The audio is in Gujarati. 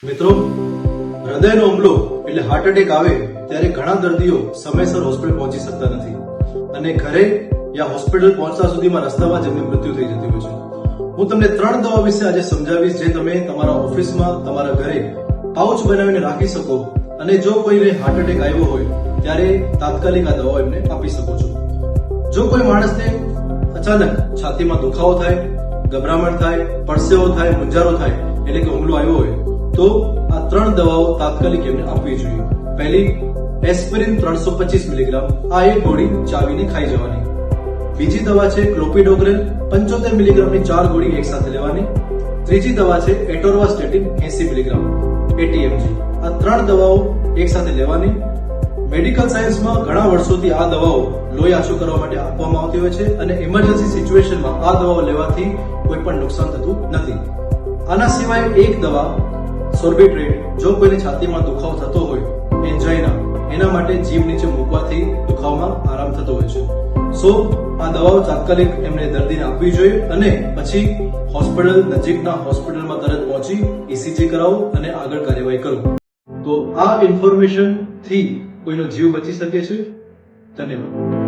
મિત્રો, હૃદયનો હુમલો એટલે હાર્ટ એટેક આવે ત્યારે ઘણા દર્દીઓ સમયસર હોસ્પિટલ પહોંચી શકતા નથી અને ઘરે યા હોસ્પિટલ પહોંચતા સુધીમાં રસ્તામાં જ એમનું મૃત્યુ થઈ જતું હોય છે. હું તમને 3 દવાઓ વિશે આજે સમજાવીશ જે તમે તમારા ઓફિસમાં, તમારા ઘરે પાઉચ બનાવીને રાખી શકો અને જો કોઈને હાર્ટ એટેક આવ્યો હોય ત્યારે તાત્કાલિક આ દવાઓ એમને આપી શકો છો. જો કોઈ માણસને અચાનક છાતીમાં દુખાવો થાય, ગભરામણ થાય, પરસેવો થાય, મૂંઝારો થાય એટલે કે હુમલો આવ્યો હોય તો આ 3 દવાઓ તાત્કાલિક એમને આપવી જોઈએ. પહેલી, એસ્પિરિન 325 મિલીગ્રામ, આ એક ગોળી ચાવીને ખાઈ જવાની. બીજી દવા છે ક્લોપિડોગ્રેલ 75 મિલીગ્રામની 4 ગોળી એક સાથે લેવાની. ત્રીજી દવા છે એટોર્વાસ્ટેટિન 80 મિલીગ્રામ 80 mg. આ 3 દવાઓ એક સાથે લેવાની. મેડિકલ સાયન્સમાં ઘણા વર્ષોથી આ દવાઓ લોહી આછું કરવા માટે આપવામાં આવતી હોય છે અને ઇમરજન્સી સિચ્યુએશનમાં આ દવાઓ લેવાથી કોઈ પણ નુકસાન થતું નથી. આના સિવાય એક દવા સોર્બિટ્રેટ, જો કોઈને છાતીમાં દુખાવો થતો હોય, એન્જાઇના, એના માટે જીભ નીચે મૂકવાથી દુખાવામાં આરામ થતો હોય છે. સો આ દવાઓ તાત્કાલિક એમને દર્દીને આપવી જોઈએ અને પછી હોસ્પિટલ, નજીકના હોસ્પિટલમાં તરત પહોંચી ECG કરાવો અને આગળ કાર્યવાહી કરો. તો આ ઇન્ફોર્મેશન થી કોઈનો જીવ બચી શકે છે. ધન્યવાદ.